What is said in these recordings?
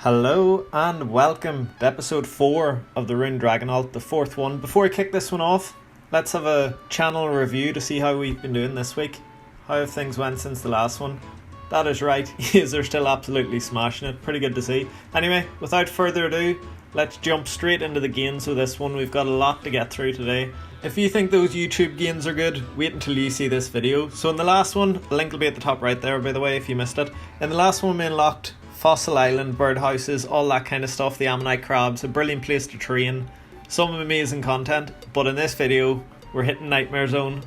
Hello and welcome to episode 4 of the Rune Dragonalt, the fourth one. Before we kick this one off, let's have a channel review to see how we've been doing this week. How have things went since the last one? That is right, they're still absolutely smashing it. Pretty good to see. Anyway, without further ado, let's jump straight into the gains with this one. We've got a lot to get through today. If you think those YouTube gains are good, wait until you see this video. So in the last one, the link will be at the top right there by the way if you missed it. In the last one we unlocked Fossil Island, birdhouses, all that kind of stuff, the ammonite crabs, a brilliant place to train, some amazing content. But in this video, we're hitting Nightmare Zone.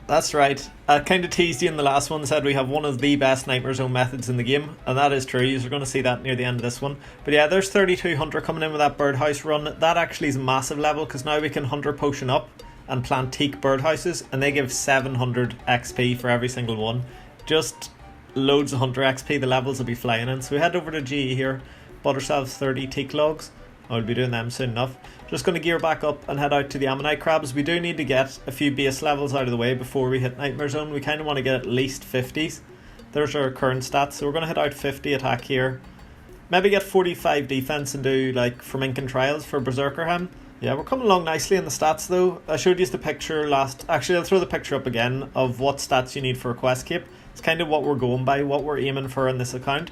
That's right, I kind of teased you in the last one, said we have one of the best Nightmare Zone methods in the game, and that is true. You're going to see that near the end of this one. But yeah, there's 32 Hunter coming in with that birdhouse run. That actually is a massive level, because now we can Hunter Potion up and plant teak birdhouses, and they give 700 XP for every single one. Just loads of Hunter XP, the levels will be flying in. So we head over to GE here, bought ourselves 30 teak logs. I'll be doing them soon enough. Just going to gear back up and head out to the ammonite crabs. We do need to get a few base levels out of the way before we hit Nightmare Zone. We kind of want to get at least 50s. There's our current stats, so we're going to hit out 50 attack here. Maybe get 45 defense and do like Forminkin Trials for Berserkerhem. Yeah, we're coming along nicely in the stats though. I showed you the picture last. Actually, I'll throw the picture up again of what stats you need for a quest cape. It's kind of what we're going by, what we're aiming for in this account.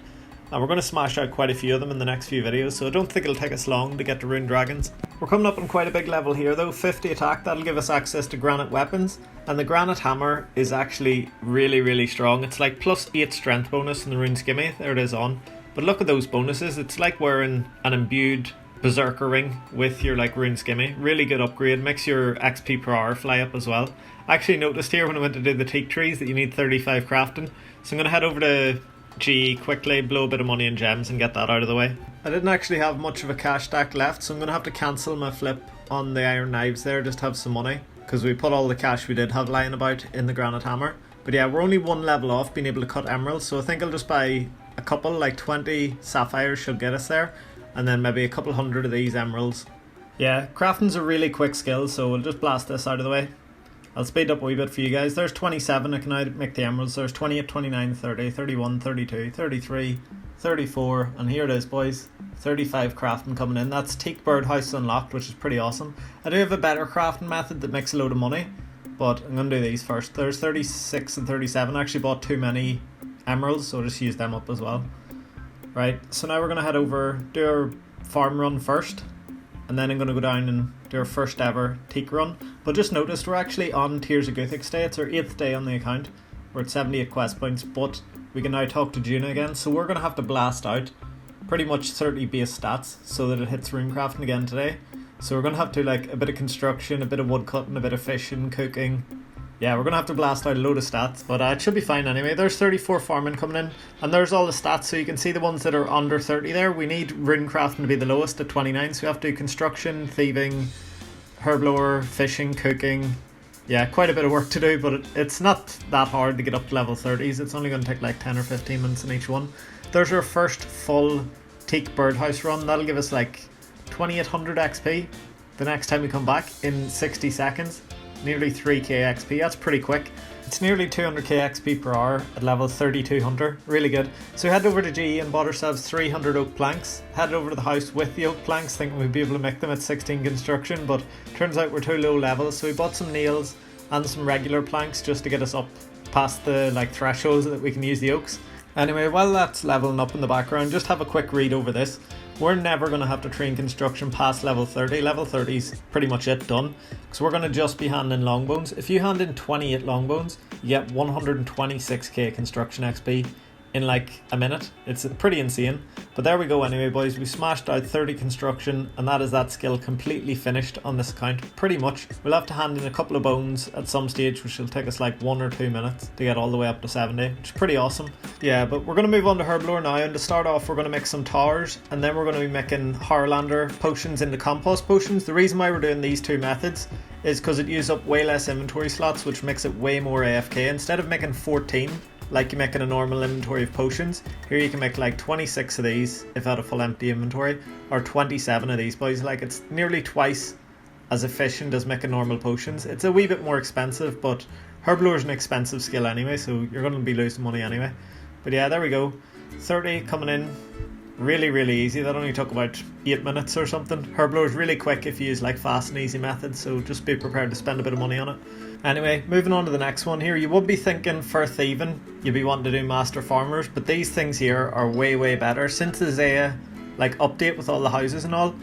And we're going to smash out quite a few of them in the next few videos, so I don't think it'll take us long to get to Rune Dragons. We're coming up on quite a big level here though, 50 attack, that'll give us access to granite weapons. And the granite hammer is actually really strong. It's like plus 8 strength bonus in the rune skimmy, there it is on. But look at those bonuses, it's like wearing an imbued berserker ring with your like rune skimmy. Really good upgrade, makes your XP per hour fly up as well. I actually noticed here when I went to do the teak trees that you need 35 crafting, so I'm going to head over to GE quickly, blow a bit of money in gems and get that out of the way. I didn't actually have much of a cash stack left, so I'm going to have to cancel my flip on the iron knives there just to have some money, because we put all the cash we did have lying about in the granite hammer. But yeah, we're only one level off being able to cut emeralds, so I think I'll just buy a couple, like 20 sapphires should get us there, and then maybe a couple hundred of these emeralds. Yeah, crafting's a really quick skill, so we'll just blast this out of the way. I'll speed up a wee bit for you guys. There's 27, I can now make the emeralds. There's 28, 29, 30, 31, 32, 33, 34, and here it is boys, 35 crafting coming in. That's teak birdhouse unlocked, which is pretty awesome. I do have a better crafting method that makes a load of money, but I'm going to do these first. There's 36 and 37, I actually bought too many emeralds, so I'll just use them up as well. Right, so now we're going to head over, do our farm run first, and then I'm going to go down and do our first ever teak run. But just noticed we're actually on Tears of Guthix day. It's our 8th day on the account. We're at 78 quest points, but we can now talk to Juna again, so we're going to have to blast out pretty much 30 base stats so that it hits runecrafting again today. So we're going to have to like a bit of construction, a bit of wood cutting, a bit of fishing, cooking. Yeah, we're going to have to blast out a load of stats, but it should be fine anyway. There's 34 farming coming in, and there's all the stats, so you can see the ones that are under 30 there. We need runecrafting to be the lowest at 29, so we have to do construction, thieving, herblower, fishing, cooking. Yeah, quite a bit of work to do, but it's not that hard to get up to level 30s. It's only going to take like 10 or 15 minutes in each one. There's our first full teak birdhouse run. That'll give us like 2800 XP the next time we come back in 60 seconds. Nearly 3k XP, that's pretty quick. It's nearly 200k XP per hour at level 32 Hunter, really good. So we headed over to GE and bought ourselves 300 oak planks, headed over to the house with the oak planks thinking we'd be able to make them at 16 construction, but turns out we're too low levels, so we bought some nails and some regular planks just to get us up past the like thresholds that we can use the oaks. Anyway, while that's leveling up in the background, just have a quick read over this. We're never going to have to train construction past level 30. Level 30 is pretty much it, done. So we're going to just be handing longbones. If you hand in 28 longbones, you get 126k construction XP in like a minute. It's pretty insane. But there we go anyway boys, we smashed out 30 construction, and that is that skill completely finished on this account, pretty much. We'll have to hand in a couple of bones at some stage, which will take us like 1 or 2 minutes to get all the way up to 70, which is pretty awesome. Yeah, but we're going to move on to Herblore now, and to start off we're going to make some towers, and then we're going to be making Harlander potions into compost potions. The reason why we're doing these two methods is because it uses up way less inventory slots, which makes it way more AFK. Instead of making 14 like you make in a normal inventory of potions, here you can make like 26 of these if I had a full empty inventory, or 27 of these boys. Like it's nearly twice as efficient as making normal potions. It's a wee bit more expensive, but Herblore is an expensive skill anyway, so you're going to be losing money anyway. But yeah, there we go, 30 coming in. Really easy. That only took about 8 minutes or something. Herblow is really quick if you use like fast and easy methods, so just be prepared to spend a bit of money on it. Anyway, moving on to the next one here. You would be thinking for thieving you'd be wanting to do master farmers, but these things here are way better. Since the Zaya like update with all the houses and all,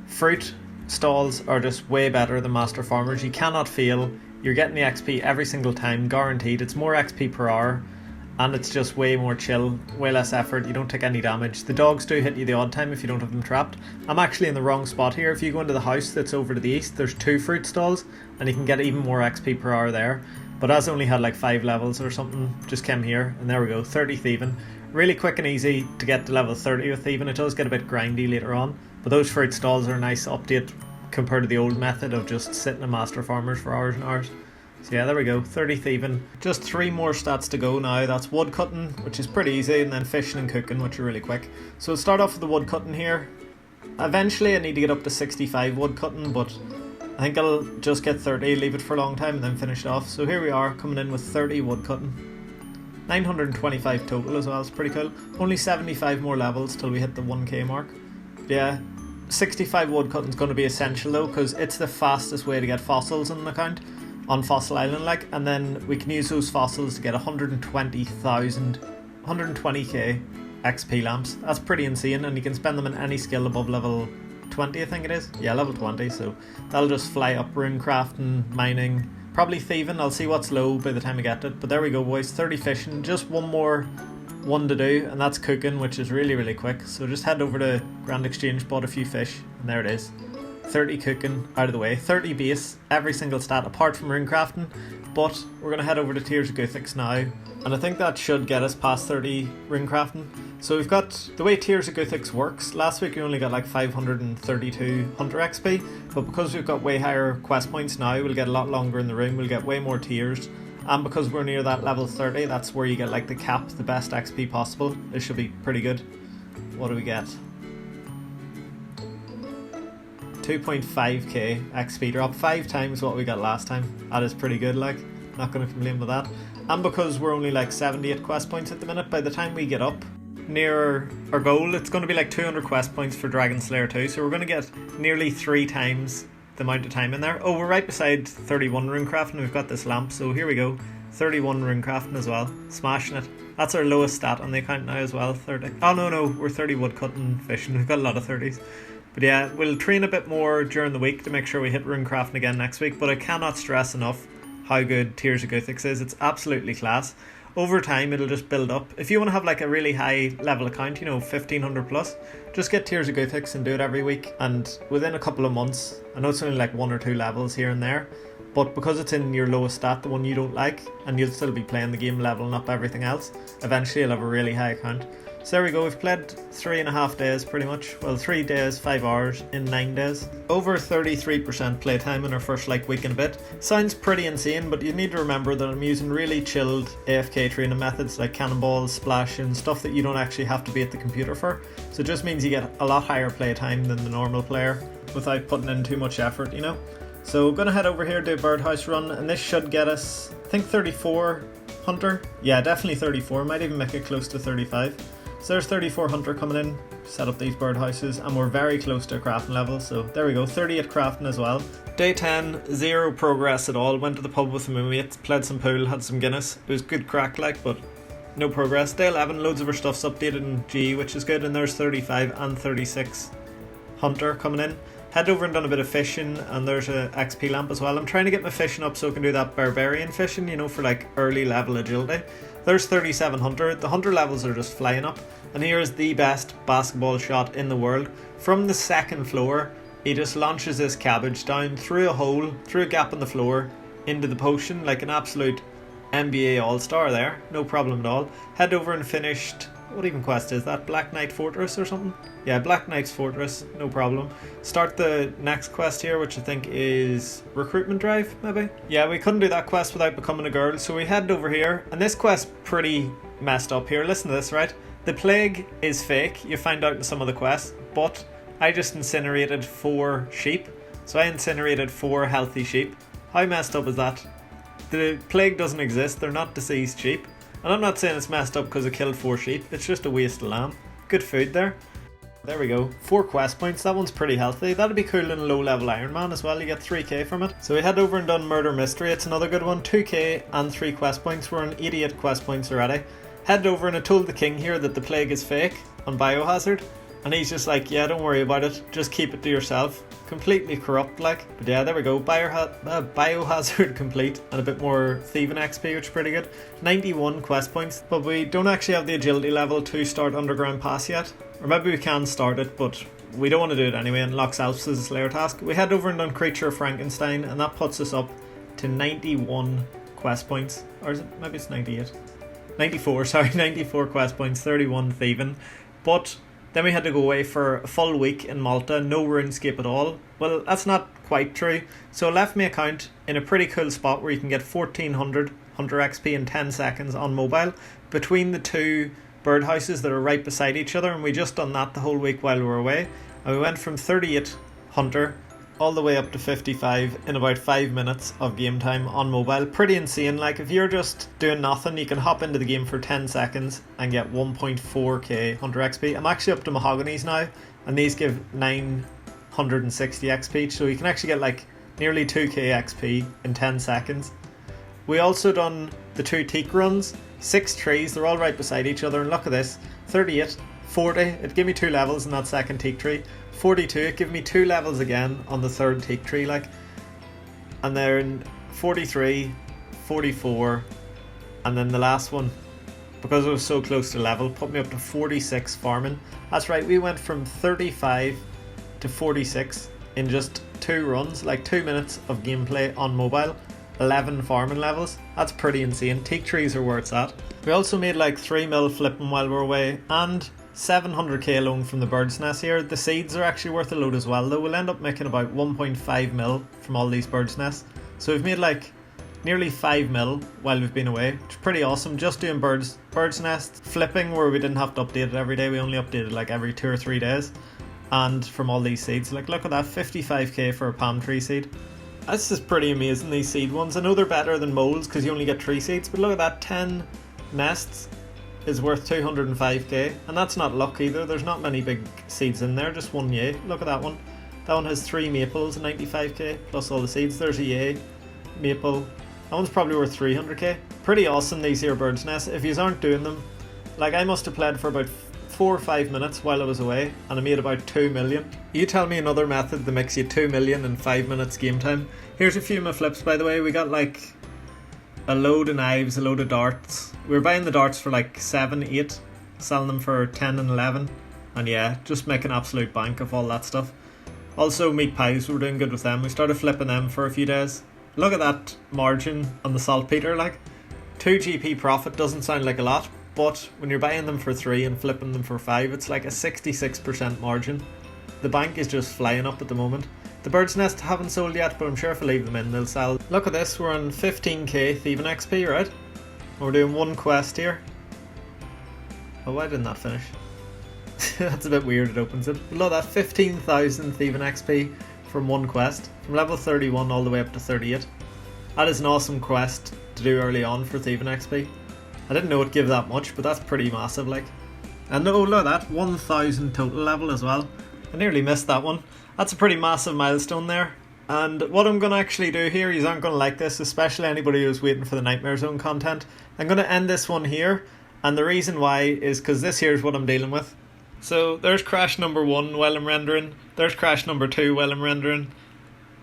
fruit stalls are just way better than master farmers. You cannot fail. You're getting the XP every single time, guaranteed. It's more XP per hour, and it's just way more chill, way less effort. You don't take any damage. The dogs do hit you the odd time if you don't have them trapped. I'm actually in the wrong spot here. If you go into the house that's over to the east, there's 2 fruit stalls, and you can get even more XP per hour there. But as I only had like 5 levels or something, just came here, and there we go, 30 thieving. Really quick and easy to get to level 30 with thieving. It does get a bit grindy later on, but those fruit stalls are a nice update compared to the old method of just sitting in master farmers for hours and hours. So yeah, there we go, 30 thieving. Just 3 more stats to go now. That's wood cutting, which is pretty easy, and then fishing and cooking, which are really quick. So we'll start off with the wood cutting here. Eventually I need to get up to 65 wood cutting, but I think I'll just get 30, leave it for a long time, and then finish it off. So here we are, coming in with 30 wood cutting. 925 total as well, it's pretty cool. Only 75 more levels till we hit the 1k mark. Yeah, 65 wood cutting is going to be essential though, because it's the fastest way to get fossils in the account on Fossil Island, like, and then we can use those fossils to get 120k XP lamps. That's pretty insane, and you can spend them in any skill above level 20, I think it is. Yeah, level 20, so that'll just fly up rune crafting, mining, probably thieving. I'll see what's low by the time I get it, but there we go boys, 30 fishing, just one more one to do, and that's cooking, which is really quick. So just head over to Grand Exchange, bought a few fish, and there it is. 30 cooking out of the way, 30 base, every single stat apart from rune crafting. But we're going to head over to Tears of Guthix now, and I think that should get us past 30 rune crafting. So we've got the way Tears of Guthix works. Last week we only got like 532 hunter XP, but because we've got way higher quest points now, we'll get a lot longer in the room, we'll get way more tiers, and because we're near that level 30, that's where you get like the cap, the best XP possible. This should be pretty good. What do we get? 2.5k XP drop, 5 times what we got last time. That is pretty good, like, not going to complain with that. And because we're only like 78 quest points at the minute, by the time we get up near our goal, it's going to be like 200 quest points for Dragon Slayer 2, so we're going to get nearly 3 times the amount of time in there. Oh, we're right beside 31 rune crafting, we've got this lamp, so here we go, 31 rune crafting as well, smashing it. That's our lowest stat on the account now as well, 30. Oh no, we're 30 wood cutting fishing, we've got a lot of 30s. But yeah, we'll train a bit more during the week to make sure we hit rune crafting again next week, but I cannot stress enough how good Tears of Guthix is. It's absolutely class. Over time it'll just build up. If you want to have like a really high level account, 1500 plus, just get Tears of Guthix and do it every week, and within a couple of months, I know it's only like 1 or 2 levels here and there, but because it's in your lowest stat, the one you don't like, and you'll still be playing the game leveling up everything else, eventually you'll have a really high account. So there we go, we've played 3.5 days pretty much. Well, 3 days, 5 hours in 9 days. Over 33% playtime in our first like week and a bit. Sounds pretty insane, but you need to remember that I'm using really chilled AFK training methods like cannonballs, splash, and stuff that you don't actually have to be at the computer for. So it just means you get a lot higher playtime than the normal player without putting in too much effort, So gonna head over here, do a birdhouse run, and this should get us, I think 34 hunter. Yeah, definitely 34, might even make it close to 35. So there's 34 hunter coming in, set up these birdhouses, and we're very close to a crafting level, so there we go, 38 crafting as well. Day 10, 0 progress at all. Went to the pub with my mates, played some pool, had some Guinness. It was good crack like, but no progress. Day 11, loads of our stuff's updated in G, which is good, and there's 35 and 36 hunter coming in. Head over and done a bit of fishing, and there's a XP lamp as well. I'm trying to get my fishing up so I can do that barbarian fishing, for like early level agility. There's 37 hunter. The hunter levels are just flying up, and here is the best basketball shot in the world. From the 2nd floor, he just launches this cabbage down through a hole, through a gap in the floor, into the potion, like an absolute NBA all-star there. No problem at all. Head over and finished, what even quest is that? Black Knight Fortress or something? Yeah, Black Knight's Fortress, no problem. Start the next quest here, which I think is Recruitment Drive, maybe? Yeah, we couldn't do that quest without becoming a girl, so we headed over here, and this quest pretty messed up here. Listen to this, right? The plague is fake, you find out in some of the quests, but I just incinerated 4 sheep. So I incinerated 4 healthy sheep. How messed up is that? The plague doesn't exist, they're not diseased sheep. And I'm not saying it's messed up because I killed 4 sheep, it's just a waste of lamb. Good food there. There we go, 4 quest points, that one's pretty healthy. That'd be cool in a low level Iron Man as well, you get 3k from it. So we head over and done Murder Mystery, it's another good one, 2k and 3 quest points, we're on 88 quest points already. Headed over and I told the king here that the plague is fake on Biohazard, and he's just like, yeah, don't worry about it, just keep it to yourself. Completely corrupt like, but yeah, there we go, Biohazard complete, and a bit more thieving XP, which is pretty good. 91 quest points, but we don't actually have the agility level to start Underground Pass yet. Or maybe we can start it, but we don't want to do it anyway, and locks elves as a slayer task. We head over and done Creature of Frankenstein, and that puts us up to 91 quest points. Or is it? Maybe it's 98. 94, sorry, 94 quest points, 31 thieving. But then we had to go away for a full week in Malta, no RuneScape at all. Well, that's not quite true. So it left me account in a pretty cool spot where you can get 1400 Hunter XP in 10 seconds on mobile between the two birdhouses that are right beside each other, and we just done that the whole week while we were away, and we went from 38 Hunter all the way up to 55 in about 5 minutes of game time on mobile. Pretty insane. Like, if you're just doing nothing, you can hop into the game for 10 seconds and get 1.4k Hunter XP. I'm actually up to Mahoganies now, and these give 960 XP each, so you can actually get like nearly 2k XP in 10 seconds. We also done the 2 teak runs, 6 trees, they're all right beside each other, and look at this, 38, 40, it gave me 2 levels in that second teak tree. 42, it gave me 2 levels again on the third teak tree, like, and then 43, 44, and then the last one, because it was so close to level, put me up to 46 farming. That's right, we went from 35 to 46 in just 2 runs, like 2 minutes of gameplay on mobile, 11 farming levels. That's pretty insane. Teak trees are where it's at. We also made like 3 mil flipping while we were away, and 700k alone from the bird's nest here. The seeds are actually worth a load as well, though. We'll end up making about 1.5 mil from all these bird's nests. So we've made like nearly 5 mil while we've been away, which is pretty awesome. Just doing bird's nest flipping where we didn't have to update it every day. We only updated like every 2 or 3 days. And from all these seeds, like look at that, 55k for a palm tree seed. That's just pretty amazing, these seed ones. I know they're better than moles because you only get 3 seeds, but look at that, 10 nests is worth 205k, and that's not luck either. There's not many big seeds in there, just 1 yay. Look at that one. That one has 3 maples and 95k plus all the seeds. There's a yay, maple. That one's probably worth 300k. Pretty awesome, these here bird's nests. If you aren't doing them, like I must have played for about 4 or 5 minutes while I was away, and I made about 2 million. You tell me another method that makes you 2 million in 5 minutes game time. Here's a few of my flips, by the way. We got like a load of knives, a load of darts. We were buying the darts for like 7, 8, selling them for 10 and 11, and yeah, just making absolute bank of all that stuff. Also meat pies, we were doing good with them. We started flipping them for a few days. Look at that margin on the saltpeter, like 2 GP profit doesn't sound like a lot, but when you're buying them for 3 and flipping them for 5, it's like a 66% margin. The bank is just flying up at the moment. The bird's nest haven't sold yet, but I'm sure if I leave them in, they'll sell. Look at this, we're on 15k thieving XP, right? We're doing 1 quest here. Oh, why didn't that finish? That's a bit weird, it opens it. Below that, 15,000 thieving XP from 1 quest. From level 31 all the way up to 38. That is an awesome quest to do early on for thieving XP. I didn't know it'd give that much, but that's pretty massive, like. And oh, look at that, 1,000 total level as well. I nearly missed that one. That's a pretty massive milestone there. And what I'm going to actually do here, you aren't going to like this, especially anybody who's waiting for the Nightmare Zone content. I'm going to end this one here, and the reason why is because this here is what I'm dealing with. So there's crash number 1 while I'm rendering, there's crash number 2 while I'm rendering,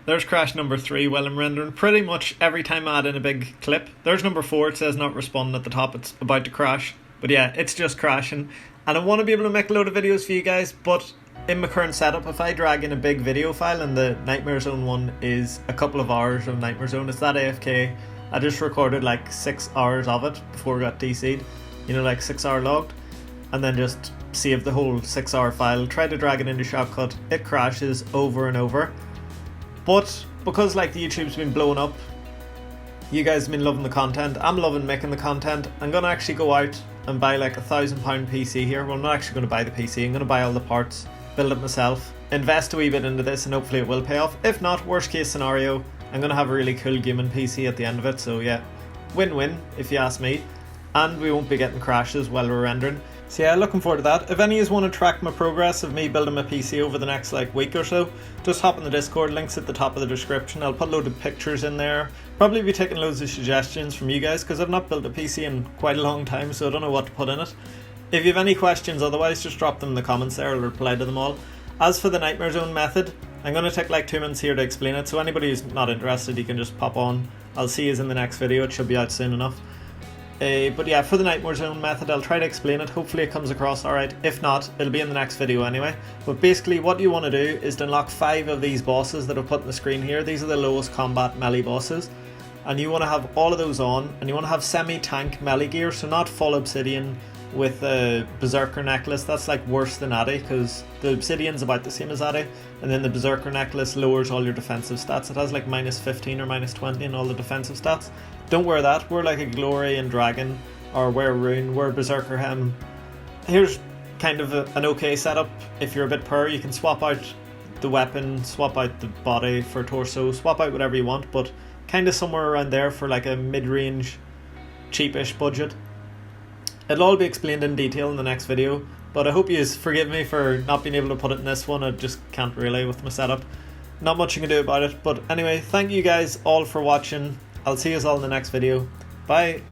there's crash number 3 while I'm rendering. Pretty much every time I add in a big clip. There's number 4, it says not responding at the top, it's about to crash. But yeah, it's just crashing. And I want to be able to make a load of videos for you guys, but in my current setup, if I drag in a big video file, and the Nightmare Zone one is a couple of hours of Nightmare Zone, it's that AFK. I just recorded like 6 hours of it before I got DC'd, you know, like 6 hour logged, and then just saved the whole 6 hour file, try to drag it into Shotcut, it crashes over and over. But because like the YouTube's been blowing up, you guys have been loving the content, I'm loving making the content, I'm gonna actually go out and buy like £1,000 PC here. Well, I'm not actually going to buy the PC, I'm going to buy all the parts, build it myself, invest a wee bit into this, and hopefully it will pay off. If not, worst case scenario, I'm going to have a really cool gaming PC at the end of it. So yeah, win-win if you ask me, and we won't be getting crashes while we're rendering. So yeah, looking forward to that. If any of you want to track my progress of me building my PC over the next week or so, just hop in the Discord, links at the top of the description. I'll put a load of pictures in there. Probably be taking loads of suggestions from you guys, because I've not built a PC in quite a long time, so I don't know what to put in it. If you have any questions otherwise, just drop them in the comments there, I'll reply to them all. As for the Nightmare Zone method, I'm going to take 2 minutes here to explain it, so anybody who's not interested, you can just pop on. I'll see you in the next video, it should be out soon enough. But yeah, for the Nightmare Zone method, I'll try to explain it. Hopefully it comes across alright. If not, it'll be in the next video anyway. But basically what you want to do is to unlock 5 of these bosses that I've put on the screen here. These are the lowest combat melee bosses. And you want to have all of those on, and you want to have semi-tank melee gear, so not full obsidian with a berserker necklace. That's worse than Addy, because the obsidian's about the same as Addy, and then the berserker necklace lowers all your defensive stats. It has minus 15 or minus 20 in all the defensive stats. Don't wear that, wear a glory and dragon, or wear rune, wear berserker hem. Here's kind of an okay setup. If you're a bit poor, you can swap out the weapon, swap out the body for torso, swap out whatever you want, but kind of somewhere around there for a mid-range cheapish budget. It'll all be explained in detail in the next video, but I hope you forgive me for not being able to put it in this one. I just can't really with my setup. Not much you can do about it, but anyway, thank you guys all for watching. I'll see you all in the next video. Bye!